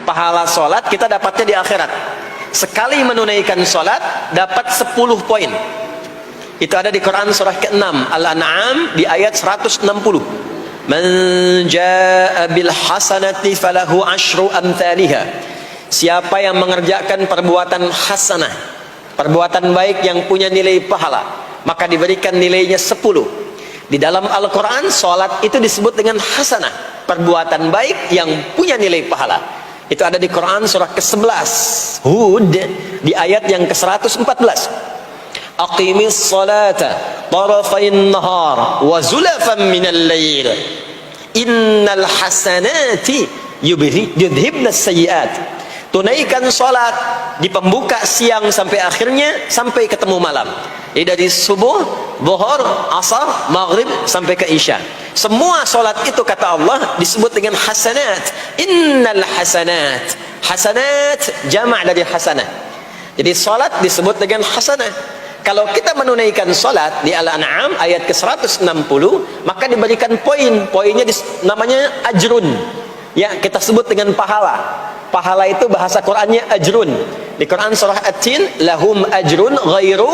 Pahala sholat kita dapatnya di akhirat. Sekali menunaikan sholat dapat 10 poin. Itu ada di Quran surah ke-6 Al-An'am di ayat 160. Man jaa bil hasanati falahu asyru amthaliha. Siapa yang mengerjakan perbuatan hasanah, perbuatan baik yang punya nilai pahala, maka diberikan nilainya 10. Di dalam Al-Quran sholat itu disebut dengan hasanah, perbuatan baik yang punya nilai pahala. Itu ada di Quran surah ke-11 Hud di ayat yang ke-114. Aqimis salata tarafain nahar wa zulafan minal lail innal hasanati yudhibnas sayyiat. Tunaikan salat di pembuka siang sampai akhirnya, sampai ketemu malam. Jadi dari subuh, zuhur, asar, maghrib sampai ke isya. Semua salat itu kata Allah disebut dengan hasanat. Innal hasanat. Hasanat jama' dari hasanah. Jadi salat disebut dengan hasanah. Kalau kita menunaikan salat di Al-An'am ayat ke-160, maka diberikan poin. Poinnya namanya ajrun. Ya, kita sebut dengan pahala. Pahala itu bahasa Qur'annya ajrun. Di Quran surah At-Tin, lahum ajrun ghairu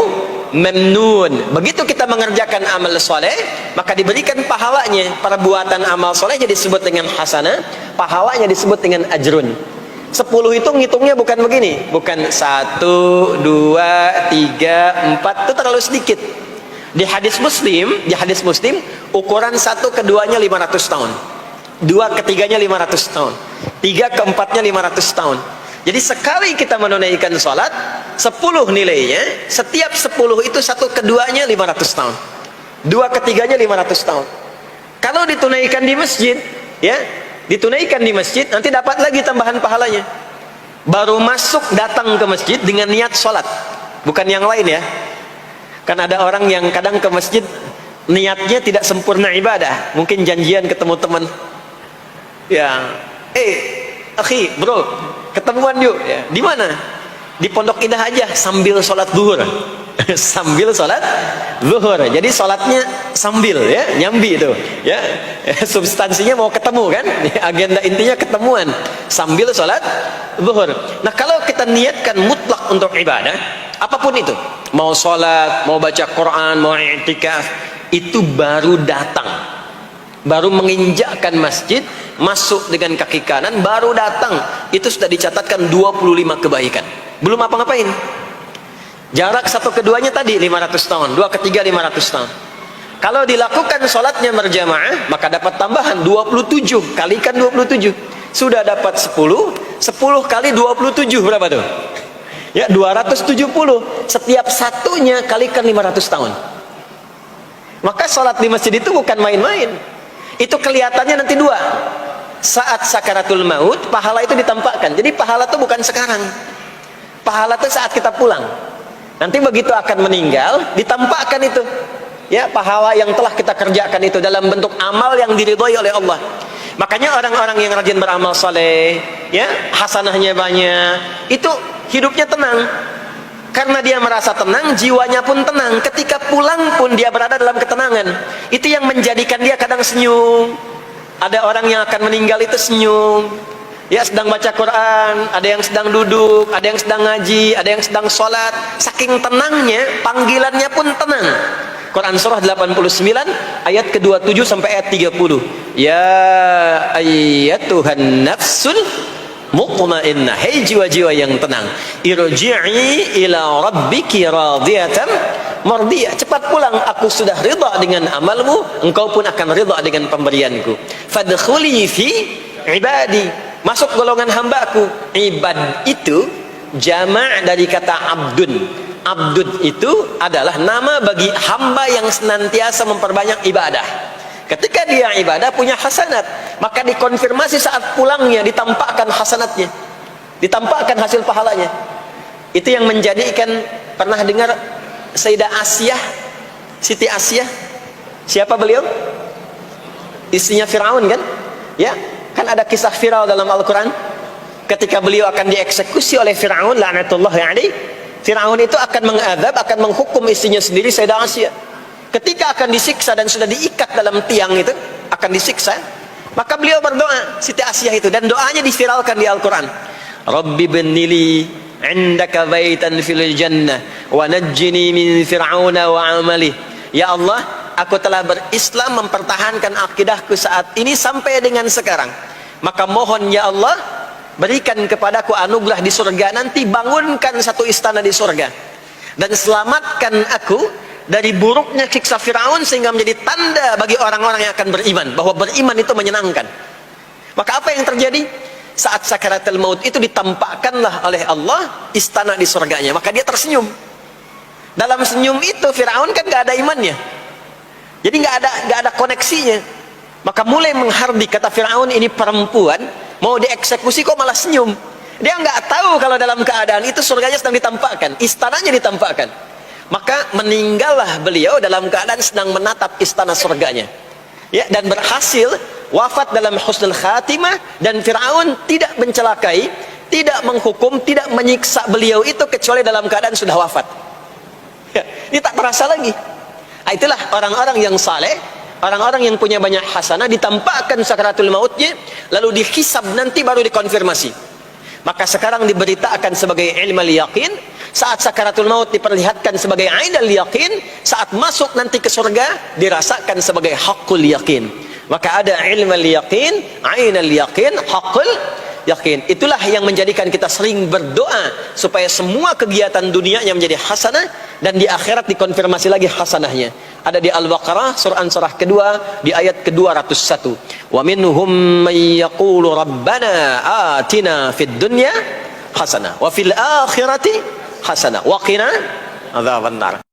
mamnun. Begitu kita mengerjakan amal soleh, maka diberikan pahalanya. Perbuatan amal solehnya disebut dengan hasanah, pahalanya disebut dengan ajrun. 10 itu ngitungnya bukan begini, bukan 1, 2, 3, 4, itu terlalu sedikit. Di hadis Muslim, ukuran 1 keduanya 500 tahun. 2 ketiganya 500 tahun, 3 keempatnya 500 tahun. Jadi sekali kita menunaikan sholat 10 nilainya, setiap 10 itu 1 keduanya 500 tahun, 2 ketiganya 500 tahun. Kalau ditunaikan di masjid, ya, ditunaikan di masjid, nanti dapat lagi tambahan pahalanya. Baru masuk datang ke masjid dengan niat sholat, bukan yang lain ya. Kan ada orang yang kadang ke masjid niatnya tidak sempurna ibadah, mungkin janjian ketemu teman. Ya, akhi, bro, ketemuan yuk. Ya, di mana? Di Pondok Indah aja, sambil sholat zuhur. Sambil sholat zuhur. Jadi sholatnya sambil, ya, nyambi itu. Ya, substansinya mau ketemu kan? Agenda intinya ketemuan. Sambil sholat zuhur. Nah, kalau kita niatkan mutlak untuk ibadah, apapun itu, mau sholat, mau baca Quran, mau i'tikaf, itu baru datang, baru menginjakkan masjid, masuk dengan kaki kanan, baru datang, itu sudah dicatatkan 25 kebaikan. Belum apa-ngapain. Jarak 1 keduanya tadi 500 tahun, 2 ketiga 500 tahun. Kalau dilakukan sholatnya berjamaah, maka dapat tambahan 27, kalikan 27. Sudah dapat 10, 10 kali 27 berapa tuh? Ya, 270. Setiap satunya kalikan 500 tahun. Maka sholat di masjid itu bukan main-main. Itu kelihatannya nanti 2. Saat sakaratul maut, pahala itu ditampakkan. Jadi pahala itu bukan sekarang. Pahala itu saat kita pulang. Nanti begitu akan meninggal, ditampakkan itu. Ya, pahala yang telah kita kerjakan itu dalam bentuk amal yang diridhoi oleh Allah. Makanya orang-orang yang rajin beramal saleh, ya, hasanahnya banyak, itu hidupnya tenang. Karena dia merasa tenang, jiwanya pun tenang. Ketika pulang pun dia berada dalam ketenangan. Itu yang menjadikan dia kadang senyum. Ada orang yang akan meninggal itu senyum. Ya, sedang baca Quran, ada yang sedang duduk, ada yang sedang ngaji, ada yang sedang sholat. Saking tenangnya, panggilannya pun tenang. Quran surah 89 ayat ke-27 sampai ayat 30. Ya ayyatuhan nafsul mutmainnah, hei jiwa-jiwa yang tenang, irji'i ila rabbiki radiyatan mardiyah, cepat pulang, aku sudah ridha dengan amalmu, engkau pun akan ridha dengan pemberianku. Fadkhuli fi ibadi, masuk golongan hambaku. Ibad itu jama' dari kata abdun. Abdun itu adalah nama bagi hamba yang senantiasa memperbanyak ibadah. Ketika dia ibadah punya hasanat, maka dikonfirmasi saat pulangnya, ditampakkan hasanatnya, ditampakkan hasil pahalanya. Itu yang menjadikan, pernah dengar Sayyidah Asyah, Siti Asyah? Siapa beliau? Istrinya Firaun kan? Ya, kan ada kisah Firaun dalam Al-Quran. Ketika beliau akan dieksekusi oleh Firaun, la'natullahi alaihi, Firaun itu akan mengadab, akan menghukum istrinya sendiri, Sayyidah Asyah. Ketika akan disiksa dan sudah diikat dalam tiang itu, akan disiksa, Maka beliau berdoa, Siti Asiyah itu, dan doanya diviralkan di Al-Quran. Rabbi bnili indaka baitan fil jannah wa najjini min fir'auna wa amali. Ya Allah, aku telah berislam, mempertahankan akidahku saat ini sampai dengan sekarang. Maka mohon ya Allah, berikan kepadaku anugerah di surga nanti, bangunkan satu istana di surga, dan selamatkan aku dari buruknya siksa Firaun, sehingga menjadi tanda bagi orang-orang yang akan beriman bahwa beriman itu menyenangkan. Maka apa yang terjadi? Saat sakaratul maut itu ditampakkanlah oleh Allah istana di surganya, maka dia tersenyum. Dalam senyum itu Firaun kan gak ada imannya, jadi gak ada koneksinya. Maka mulai menghardik, kata Firaun, ini perempuan mau dieksekusi kok malah senyum. Dia nggak tahu kalau dalam keadaan itu surganya sedang ditampakkan, istananya ditampakkan. Maka meninggallah beliau dalam keadaan sedang menatap istana surganya, ya, dan berhasil wafat dalam husnul khatimah. Dan Firaun tidak mencelakai, tidak menghukum, tidak menyiksa beliau itu kecuali dalam keadaan sudah wafat, ya, ini tak terasa lagi. Nah, itulah orang-orang yang saleh, orang-orang yang punya banyak hasanah, ditampakkan sakaratul mautnya, lalu dihisab, nanti baru dikonfirmasi. Maka sekarang diberitakan sebagai ilmal yaqin, saat sakaratul maut diperlihatkan sebagai ainal yaqin, saat masuk nanti ke surga dirasakan sebagai haqqul yaqin. Maka ada ilmal yaqin, ainal yaqin, haqqul yaqin. Itulah yang menjadikan kita sering berdoa supaya semua kegiatan dunianya menjadi hasanah, dan di akhirat dikonfirmasi lagi hasanahnya. Ada di Al-Baqarah surah kedua di ayat ke-201. Wa minhum may yaqulu rabbana atina fid dunya hasanah wa fil akhirati hasanah wa qina adzabannar.